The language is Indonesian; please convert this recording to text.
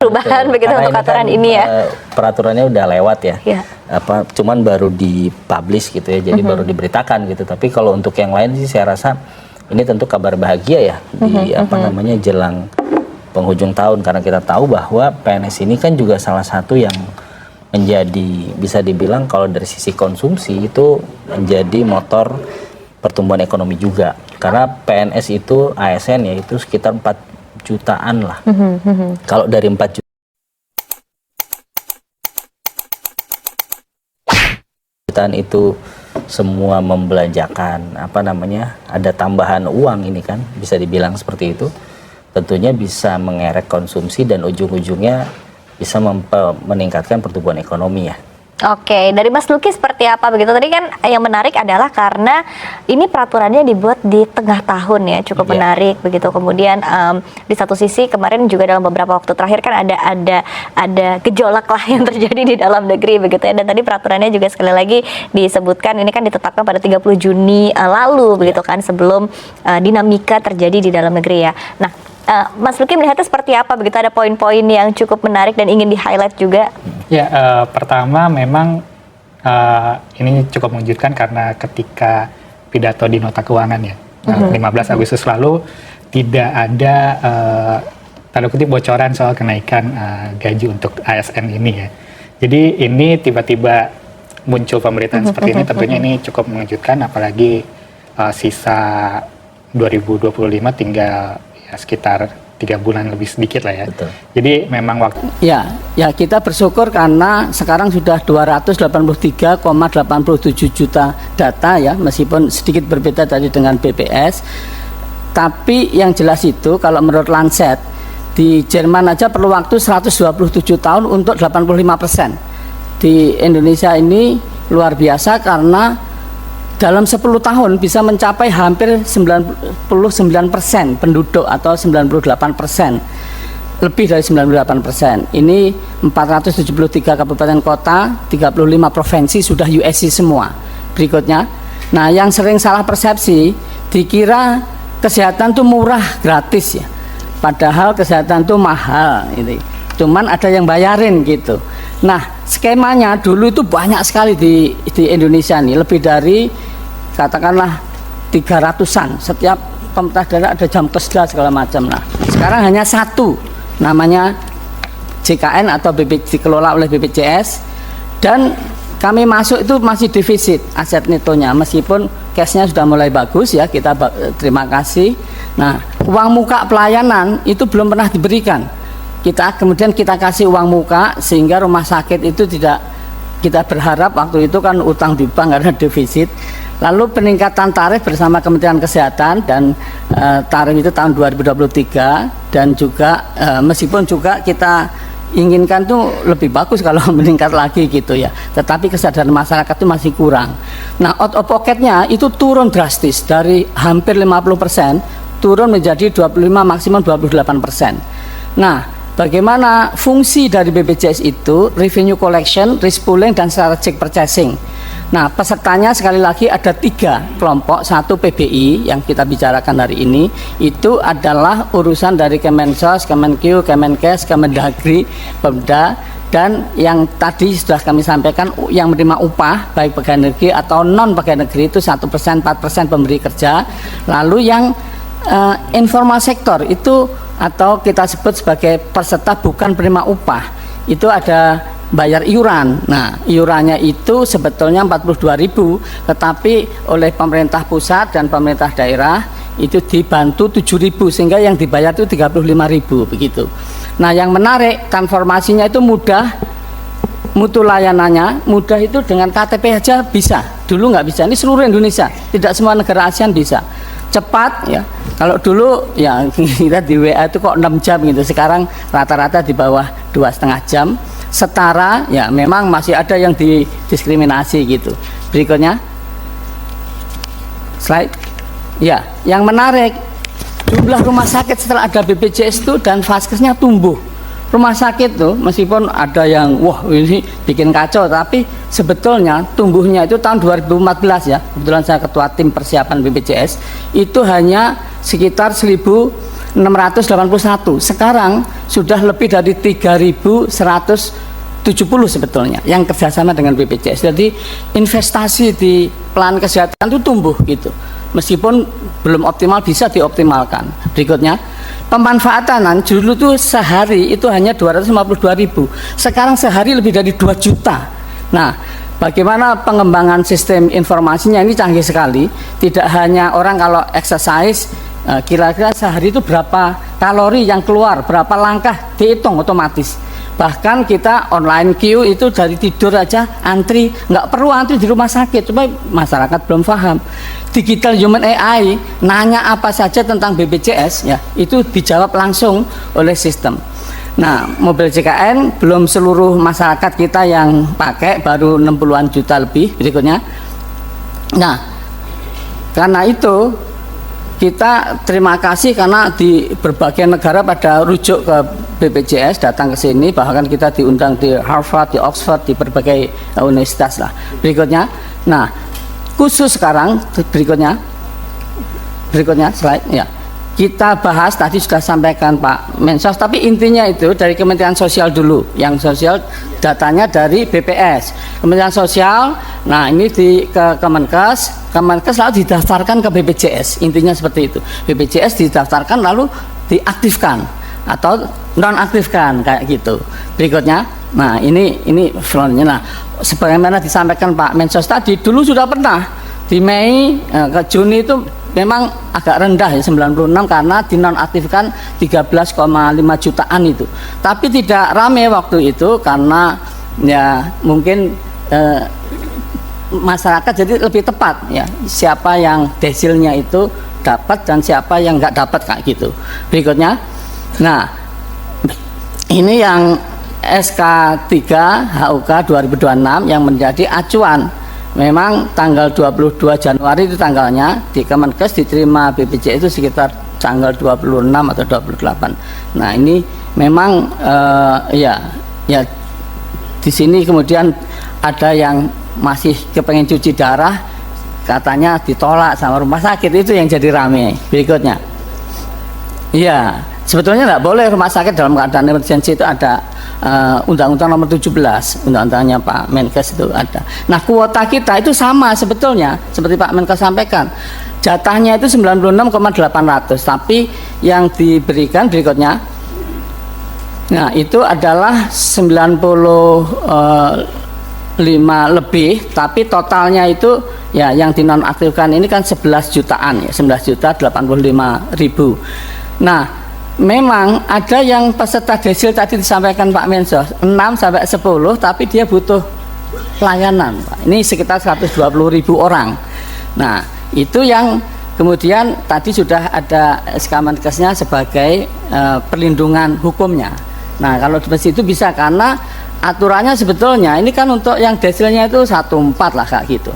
perubahan begitu Karena untuk aturan kan, ini ya. Peraturannya udah lewat ya. Ya. Cuman baru dipublish gitu ya, jadi baru diberitakan gitu. Tapi kalau untuk yang lain sih saya rasa ini tentu kabar bahagia ya di jelang penghujung tahun, karena kita tahu bahwa PNS ini kan juga salah satu yang menjadi, bisa dibilang kalau dari sisi konsumsi itu menjadi motor pertumbuhan ekonomi juga. Karena PNS itu ASN ya itu sekitar 4 jutaan lah. Kalau dari 4 jutaan itu semua membelanjakan ada tambahan uang, ini kan bisa dibilang seperti itu, tentunya bisa mengerek konsumsi dan ujung-ujungnya bisa meningkatkan pertumbuhan ekonomi ya. Oke, dari Mas Luki seperti apa begitu? Tadi kan yang menarik adalah karena ini peraturannya dibuat di tengah tahun ya, cukup menarik begitu. Kemudian di satu sisi kemarin juga dalam beberapa waktu terakhir kan ada gejolak lah yang terjadi di dalam negeri begitu ya. Dan tadi peraturannya juga sekali lagi disebutkan ini kan ditetapkan pada 30 Juni lalu begitu kan, sebelum dinamika terjadi di dalam negeri ya. Nah, Mas Luki melihatnya seperti apa begitu? Ada poin-poin yang cukup menarik dan ingin di-highlight juga? Ya, pertama memang ini cukup mengejutkan karena ketika pidato di Nota Keuangan ya, 15 Agustus lalu tidak ada tanda kutip bocoran soal kenaikan gaji untuk ASN ini ya. Jadi ini tiba-tiba muncul pemberitaan seperti ini, tentunya ini cukup mengejutkan, apalagi sisa 2025 tinggal ya sekitar 3 bulan lebih sedikit lah ya. Betul. Jadi memang waktu. Ya kita bersyukur karena sekarang sudah 283,87 juta data ya, meskipun sedikit berbeda tadi dengan BPS. Tapi yang jelas itu kalau menurut Lancet di Jerman aja perlu waktu 127 tahun untuk 85%. Di Indonesia ini luar biasa karena dalam 10 tahun bisa mencapai hampir 99% penduduk atau 98%, lebih dari 98%. Ini 473 kabupaten kota, 35 provinsi sudah USC semua. Berikutnya, nah yang sering salah persepsi dikira kesehatan tuh murah, gratis ya. Padahal kesehatan tuh mahal ini. Cuman ada yang bayarin gitu. Nah, skemanya dulu itu banyak sekali di Indonesia nih, lebih dari katakanlah 300-an. Setiap pemerintah daerah ada jam kesda segala macam. Nah, sekarang hanya satu, namanya JKN atau dikelola oleh BPJS, dan kami masuk itu masih defisit aset netonya, meskipun cashnya sudah mulai bagus ya, kita terima kasih. Nah, uang muka pelayanan itu belum pernah diberikan. Kemudian kita kasih uang muka sehingga rumah sakit itu tidak, kita berharap waktu itu kan utang di bank karena defisit. Lalu peningkatan tarif bersama Kementerian Kesehatan dan tarif itu tahun 2023, dan juga meskipun juga kita inginkan tuh lebih bagus kalau meningkat lagi gitu ya, tetapi kesadaran masyarakat itu masih kurang. Nah, out of pocketnya itu turun drastis dari hampir 50% turun menjadi 25 maksimum 28%. Nah, bagaimana fungsi dari BPJS itu? Revenue collection, risk pooling, dan strategic purchasing. Nah, pesertanya sekali lagi ada 3 kelompok. Satu PBI yang kita bicarakan hari ini, itu adalah urusan dari Kemensos, Kemenkeu, Kemenkes, Kemendagri, Pemda, dan yang tadi sudah kami sampaikan yang menerima upah baik pegawai negeri atau non pegawai negeri itu 1%, 4% pemberi kerja. Lalu yang informal sektor itu atau kita sebut sebagai peserta bukan penerima upah, itu ada bayar iuran. Nah, iurannya itu sebetulnya 42.000, tetapi oleh pemerintah pusat dan pemerintah daerah itu dibantu 7.000, sehingga yang dibayar itu 35.000 begitu. Nah, yang menarik transformasinya itu mudah, mutu layanannya mudah, itu dengan KTP aja bisa. Dulu nggak bisa, ini seluruh Indonesia, tidak semua negara ASEAN bisa. Cepat ya, kalau dulu ya kita di WA itu kok 6 jam gitu, sekarang rata-rata di bawah 2,5 jam. Setara ya, memang masih ada yang didiskriminasi gitu. Berikutnya slide ya, yang menarik jumlah rumah sakit setelah ada BPJS itu dan Vaskesnya tumbuh. Rumah sakit tuh meskipun ada yang wah ini bikin kacau, tapi sebetulnya tumbuhnya itu tahun 2014 ya, kebetulan saya ketua tim persiapan BPJS, itu hanya sekitar 1.000 681. Sekarang sudah lebih dari 3.170 sebetulnya yang kerjasama dengan BPJS. Jadi investasi di plan kesehatan itu tumbuh gitu. Meskipun belum optimal, bisa dioptimalkan. Berikutnya, pemanfaatan dulu tuh sehari itu hanya 252.000. Sekarang sehari lebih dari 2 juta. Nah, bagaimana pengembangan sistem informasinya ini canggih sekali. Tidak hanya orang kalau exercise, kira-kira sehari itu berapa kalori yang keluar, berapa langkah dihitung otomatis. Bahkan kita online queue itu dari tidur aja antri, nggak perlu antri di rumah sakit. Cuma masyarakat belum paham. Digital Human AI nanya apa saja tentang BPJS ya, itu dijawab langsung oleh sistem. Nah, mobil JKN belum seluruh masyarakat kita yang pakai, baru 60-an juta lebih. Berikutnya. Nah, karena itu kita terima kasih karena di berbagai negara pada rujuk ke BPJS, datang ke sini, bahkan kita diundang di Harvard, di Oxford, di berbagai universitas lah. Berikutnya, nah khusus sekarang berikutnya slide ya. Kita bahas tadi sudah sampaikan Pak Mensos, tapi intinya itu dari Kementerian Sosial dulu. Yang sosial datanya dari BPS, Kementerian Sosial. Nah ini ke Kemenkes lalu didaftarkan ke BPJS. Intinya seperti itu. BPJS didaftarkan lalu diaktifkan atau nonaktifkan kayak gitu. Berikutnya, nah ini frontnya. Nah sebagaimana disampaikan Pak Mensos tadi, dulu sudah pernah di Mei ke Juni itu memang agak rendah ya 96 karena dinonaktifkan 13,5 jutaan itu. Tapi tidak rame waktu itu karena ya mungkin masyarakat jadi lebih tepat ya siapa yang desilnya itu dapat dan siapa yang nggak dapat kayak gitu. Berikutnya, nah ini yang SK3 HUK 2026 yang menjadi acuan. Memang tanggal 22 Januari itu tanggalnya di Kemenkes, diterima BPJS itu sekitar tanggal 26 atau 28. Nah ini memang ya di sini kemudian ada yang masih kepengen cuci darah, katanya ditolak sama rumah sakit, itu yang jadi rame. Berikutnya, iya sebetulnya nggak boleh rumah sakit dalam keadaan emergensi, itu ada Undang-Undang nomor 17, undang-undangnya Pak Menkes itu ada. Nah kuota kita itu sama sebetulnya, seperti Pak Menkes sampaikan, jatahnya itu 96,800, tapi yang diberikan berikutnya, nah itu adalah 95 lebih, tapi totalnya itu ya yang dinonaktifkan ini kan 11 jutaan ya, 11.085.000. Nah memang ada yang peserta desil tadi disampaikan Pak Mensos 6 sampai 10, tapi dia butuh pelayanan Pak. Ini sekitar 120.000 orang. Nah itu yang kemudian tadi sudah ada SK Menkesnya sebagai perlindungan hukumnya. Nah kalau di situ bisa, karena aturannya sebetulnya ini kan untuk yang desilnya itu 14 lah kayak gitu.